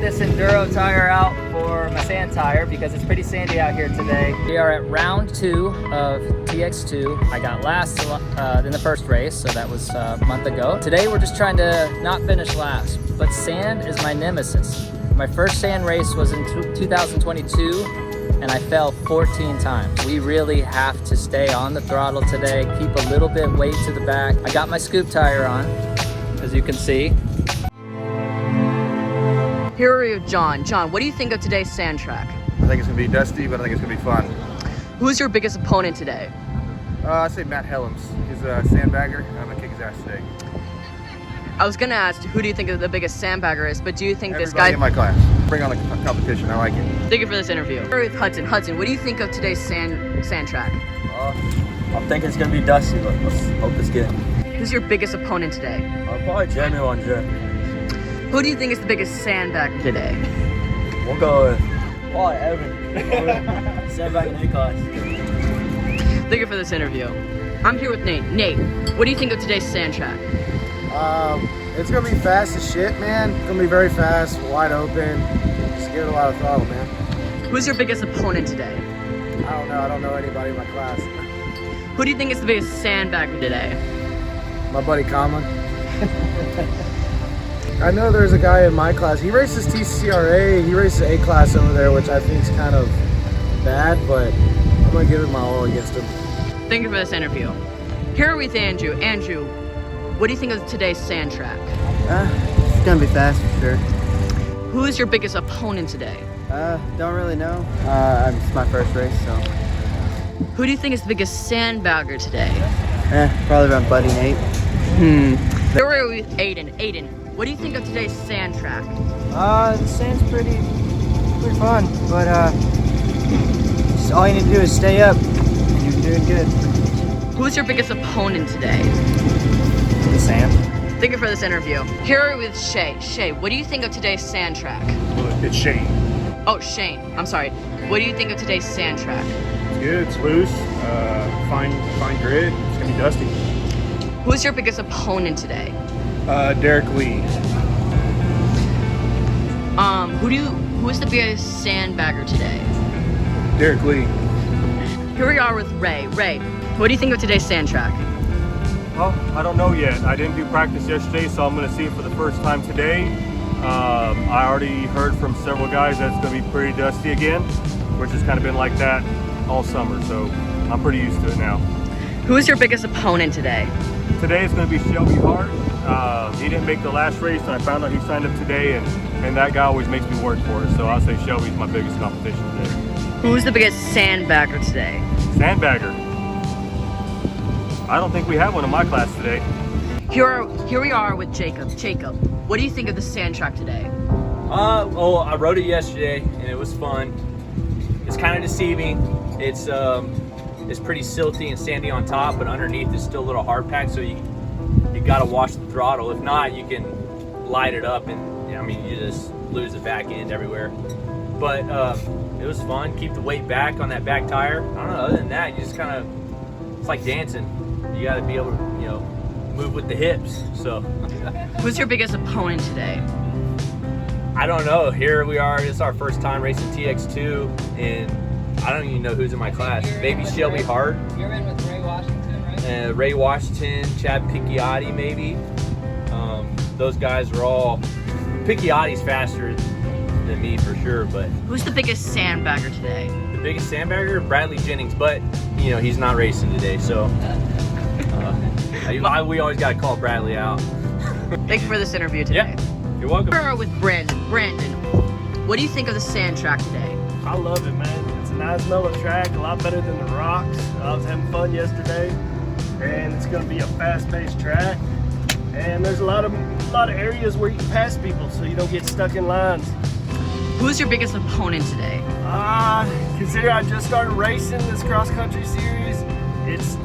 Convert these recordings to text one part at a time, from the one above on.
this enduro tire out for my sand tire because it's pretty sandy out here today. We are at round 2 of TX2. I got last in the first race, so that was a month ago. Today we're just trying to not finish last, but sand is my nemesis. My first sand race was in 2022 and I fell 14 times. We really have to stay on the throttle today, keep a little bit weight to the back. I got my scoop tire on, as you can see. Here are with John. John, what do you think of today's sand track? I think it's going to be dusty, but I think it's going to be fun. Who's your biggest opponent today? I'd say Matt Helms. He's a sandbagger. I'm going to kick his ass today. I was going to ask, who do you think the biggest sandbagger is, but do you think this guy... Everybody in my class. Bring on the competition. I like it. Thank you for this interview. Here with Hudson. Hudson, what do you think of today's sand track? I'm thinking it's going to be dusty, but let's hope it's good. Who's your biggest opponent today? Probably Jeremy on Jet. Who do you think is the biggest sandbagger today? We'll go with Evan. Sandbag in A-class. Thank you for this interview. I'm here with Nate. Nate, what do you think of today's sand track? It's gonna be fast as shit, man. It's gonna be very fast, wide open. Just give it a lot of throttle, man. Who's your biggest opponent today? I don't know anybody in my class. Who do you think is the biggest sandbagger today? My buddy Conlon. I know there's a guy in my class. He races TCRA. He races A class over there, which I think is kind of bad, but I'm gonna give it my all against him. Thank you for this interview. Here with Andrew. Andrew, what do you think of today's sand track? It's gonna be fast for sure. Who is your biggest opponent today? Don't really know. It's my first race, so. Who do you think is the biggest sandbagger today? Probably around Buddy Nate. Here we're with Aiden. Aiden, what do you think of today's sand track? The sand's pretty fun, but just all you need to do is stay up. You're doing good. Who's your biggest opponent today? The sand. Thank you for this interview. Here we're with Shay. Shay, what do you think of today's sand track? It's Shane. Oh, Shane. I'm sorry. What do you think of today's sand track? It's good. It's loose. Fine grid. It's going to be dusty. Who's your biggest opponent today? Derek Lee. Who is the biggest sandbagger today? Derek Lee. Here we are with Ray. Ray, what do you think of today's sand track? Well, I don't know yet. I didn't do practice yesterday, so I'm going to see it for the first time today. I already heard from several guys that it's going to be pretty dusty again, which has kind of been like that all summer, so I'm pretty used to it now. Who is your biggest opponent today? Today it's going to be Shelby Hart. He didn't make the last race, and I found out he signed up today, and that guy always makes me work for it, so I'll say Shelby's my biggest competition today. Who's the biggest sandbagger today? Sandbagger. I don't think we have one in my class today. Here we are with Jacob. Jacob, what do you think of the sand track today? Well, I rode it yesterday and it was fun. It's kind of deceiving. It's pretty silty and sandy on top, but underneath is still a little hard packed, so you gotta watch the throttle. If not, you can light it up and I mean you just lose the back end everywhere. But it was fun. Keep the weight back on that back tire. I don't know, other than that, you just kind of, it's like dancing. You gotta be able to, move with the hips, so. Who's your biggest opponent today? I don't know. Here we are. It's our first time racing TX2, and I don't even know who's in my class. Maybe Shelby Hart. You're in with Ray Washington, right? Ray Washington, Chad Picciotti, maybe. Those guys are all. Picciotti's faster than me for sure, but. Who's the biggest sandbagger today? The biggest sandbagger, Bradley Jennings, but he's not racing today, so. We always got to call Bradley out. Thank you for this interview today. Yeah, you're welcome. We're with Brandon. Brandon, what do you think of the sand track today? I love it, man. It's a nice mellow track, a lot better than the rocks. I was having fun yesterday, and it's going to be a fast-paced track. And there's a lot of areas where you can pass people, so you don't get stuck in lines. Who's your biggest opponent today? Consider I just started racing this cross-country series. It's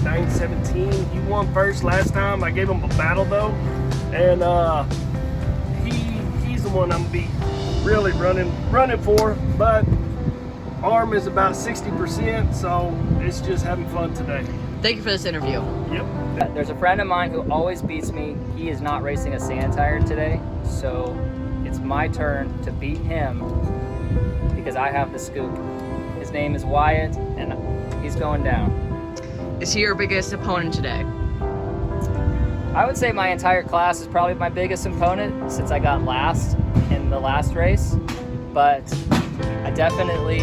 9:17. He won first last time. I gave him a battle though, and he's the one I'm gonna be really running for. But arm is about 60%, so it's just having fun today. Thank you for this interview. Yep. There's a friend of mine who always beats me. He is not racing a sand tire today, so it's my turn to beat him because I have the scoop. His name is Wyatt, and he's going down. Is he your biggest opponent today? I would say my entire class is probably my biggest opponent since I got last in the last race, but I definitely,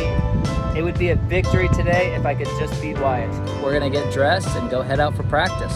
it would be a victory today if I could just beat Wyatt. We're gonna get dressed and go head out for practice.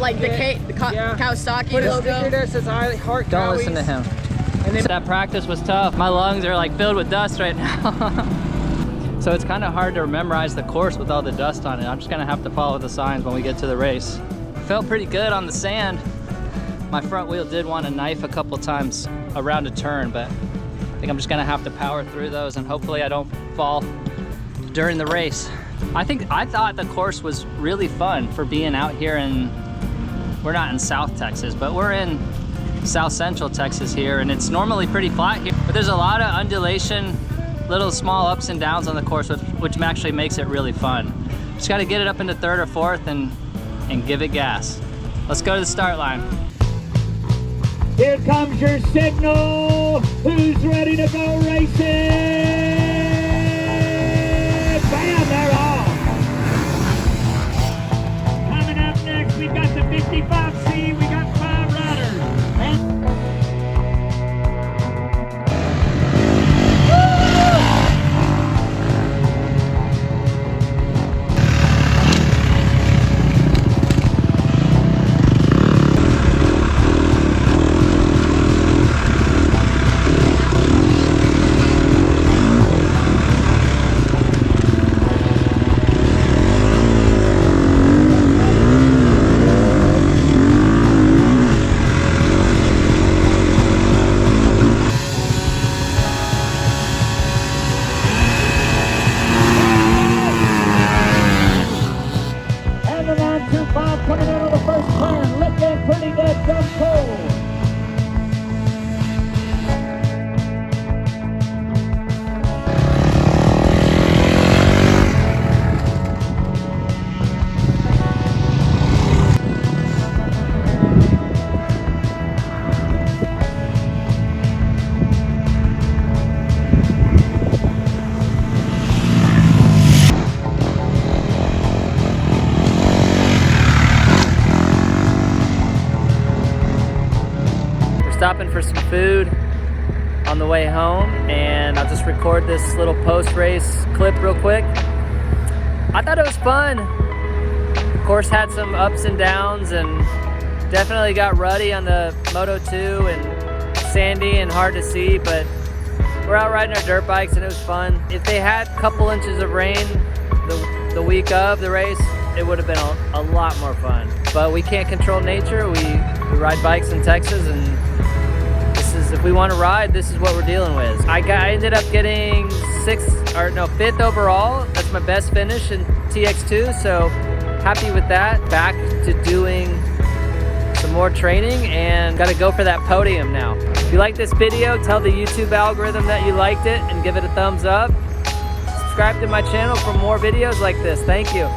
Like the Kawasaki logo. Don't listen to him. That practice was tough. My lungs are like filled with dust right now. So it's kind of hard to memorize the course with all the dust on it. I'm just gonna have to follow the signs when we get to the race. Felt pretty good on the sand. My front wheel did want to knife a couple times around a turn, but I think I'm just gonna have to power through those and hopefully I don't fall during the race. I thought the course was really fun for being out here we're not in South Texas, but we're in South Central Texas here, and it's normally pretty flat here, but there's a lot of undulation, little small ups and downs on the course, which actually makes it really fun. Just got to get it up into third or fourth and give it gas. Let's go to the start line. Here comes your signal. Who's ready to go racing? Bam, they're off. Coming up next, we've got the 55C. We got 5 riders. Coming out of the first turn, looking pretty good, jump cold. Stopping for some food on the way home, and I'll just record this little post-race clip real quick. I thought it was fun. The course had some ups and downs and definitely got ruddy on the Moto 2 and sandy and hard to see, but we're out riding our dirt bikes and it was fun. If they had a couple inches of rain the week of the race, it would have been a lot more fun. But we can't control nature. We ride bikes in Texas, and if we want to ride, this is what we're dealing with. I ended up getting 5th overall. That's my best finish in TX2, so happy with that. Back to doing some more training and got to go for that podium now. If you like this video, tell the YouTube algorithm that you liked it and give it a thumbs up. Subscribe to my channel for more videos like this. Thank you.